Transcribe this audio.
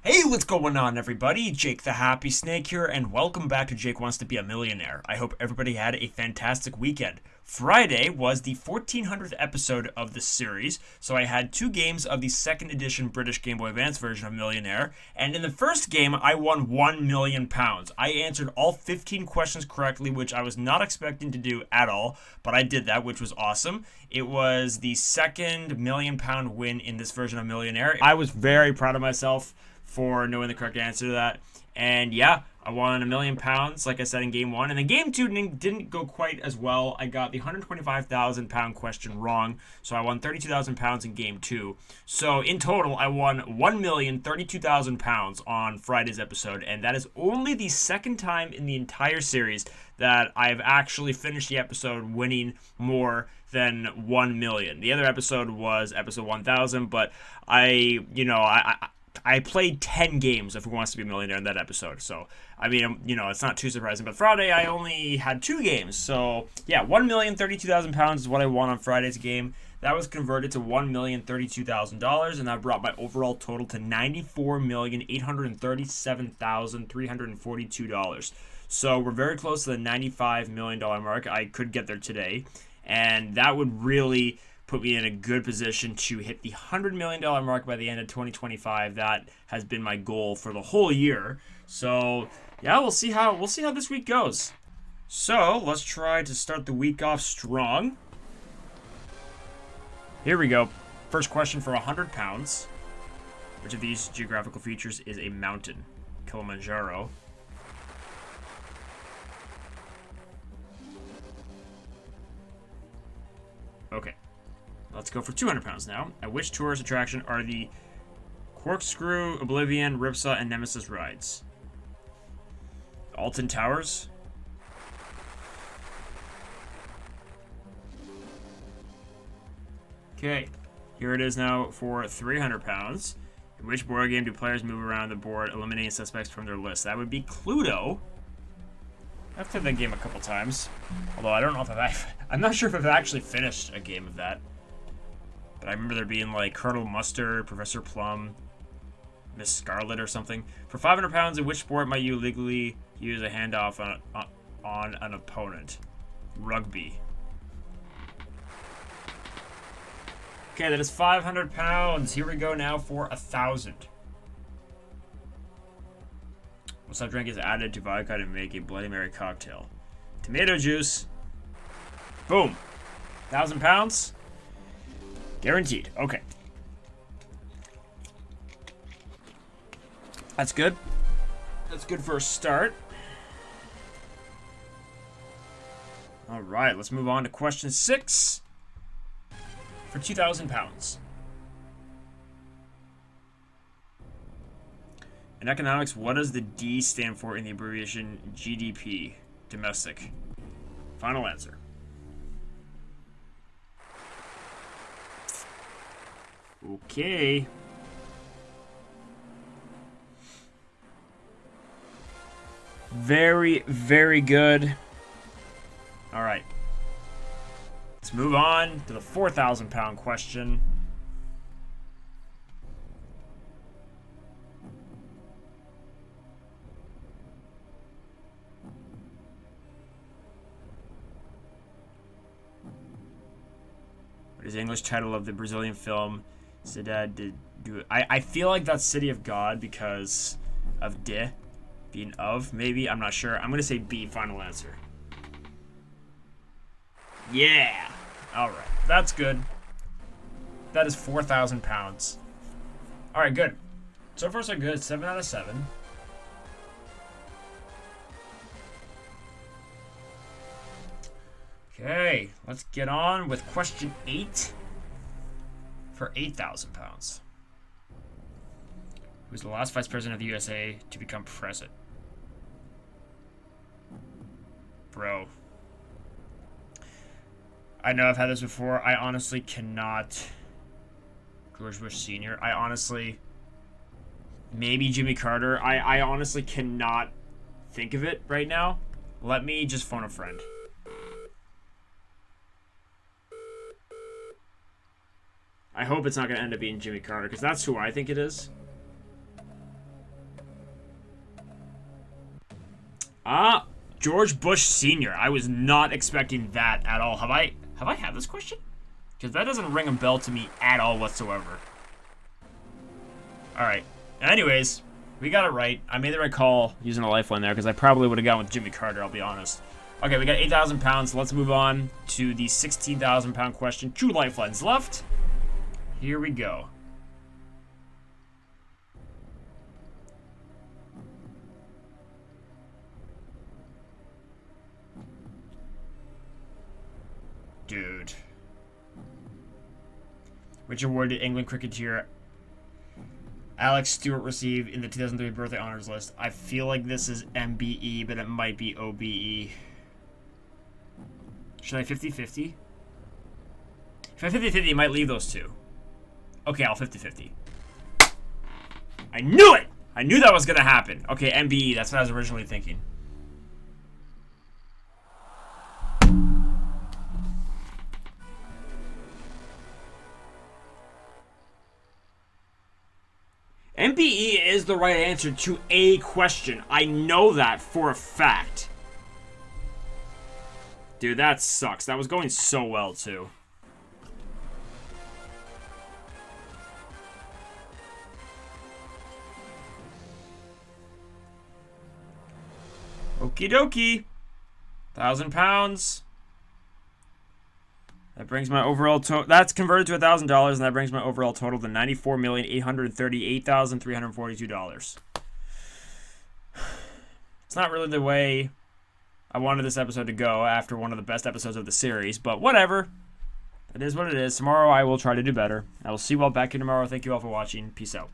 Hey, what's going on, everybody? Jake the Happy Snake here, and welcome back to Jake Wants to Be a Millionaire. I hope everybody had a fantastic weekend. Friday was the 1400th episode of the series, so I had two games of the second edition British Game Boy Advance version of Millionaire, and in the first game, I won £1,000,000. I answered all 15 questions correctly, which I was not expecting to do at all, but I did that, which was awesome. It was the second £1,000,000 win in this version of Millionaire. I was very proud of myself for knowing the correct answer to that. And yeah, I won £1,000,000, like I said, in game one. And then game two didn't go quite as well. I got the £125,000 question wrong, so I won £32,000 in game two. So in total, I won £1,032,000 on Friday's episode, and that is only the second time in the entire series that I've actually finished the episode winning more than 1 million. The other episode was episode 1000, but I played 10 games of Who Wants to Be a Millionaire in that episode. So, I mean, it's not too surprising. But Friday, I only had 2 games. So, yeah, £1,032,000 is what I won on Friday's game. That was converted to $1,032,000, and that brought my overall total to $94,837,342. So, we're very close to the $95 million mark. I could get there today, and that would really put me in a good position to hit the $100 million mark by the end of 2025. That has been my goal for the whole year. So yeah, we'll see how this week goes. So let's try to start the week off strong. Here we go. First question for £100. Which of these geographical features is a mountain? Kilimanjaro. Okay. Let's go for £200 now. At which tourist attraction are the Corkscrew, Oblivion, Ripsaw, and Nemesis rides? Alton Towers? Okay, here it is now for £300. In which board game do players move around the board, eliminating suspects from their list? That would be Cluedo. I've played that game a couple times. Although I don't know if I'm not sure if I've actually finished a game of that. But I remember there being like Colonel Mustard, Professor Plum, Miss Scarlet or something. For £500, in which sport might you legally use a handoff on an opponent? Rugby. Okay, that is £500. Here we go now for 1,000. What soft drink is added to vodka to make a Bloody Mary cocktail? Tomato juice. Boom. £1,000. Guaranteed. Okay. That's good. That's good for a start. All right, let's move on to question 6 for £2,000. In economics, what does the D stand for in the abbreviation GDP? Domestic. Final answer. Okay. Very, very good. All right. Let's move on to the £4,000 question. What is the English title of the Brazilian film Cidade de Deus? I feel like that's City of God because of de being of, maybe. I'm not sure. I'm going to say B, final answer. Yeah. All right. That's good. That is £4,000. All right, good. So far, so good. 7 out of 7. Okay, let's get on with question 8 for £8,000. Who's the last vice president of the USA to become president? Bro. I know I've had this before. I honestly cannot. George Bush Sr. I honestly. Maybe Jimmy Carter. I honestly cannot think of it right now. Let me just phone a friend. I hope it's not going to end up being Jimmy Carter, because that's who I think it is. George Bush Sr. I was not expecting that at all. Have I had this question? Because that doesn't ring a bell to me at all whatsoever. Alright. Anyways, we got it right. I made the right call using a lifeline there because I probably would have gone with Jimmy Carter, I'll be honest. Okay, we got 8,000 pounds. Let's move on to the 16,000 pound question. 2 lifelines left. Here we go. Dude. Which award did England cricketer Alex Stewart receive in the 2003 birthday honors list? I feel like this is MBE, but it might be OBE. Should I 50-50? If I 50-50, you might leave those two. Okay, I'll 50-50. I knew it! I knew that was going to happen. Okay, MBE, that's what I was originally thinking. MBE is the right answer to a question. I know that for a fact. Dude, that sucks. That was going so well, too. Okie dokie. 1,000 pounds. That brings my overall total. That's converted to $1,000, and that brings my overall total to $94,838,342. It's not really the way I wanted this episode to go after one of the best episodes of the series, but whatever. It is what it is. Tomorrow I will try to do better. I will see you all back here tomorrow. Thank you all for watching. Peace out.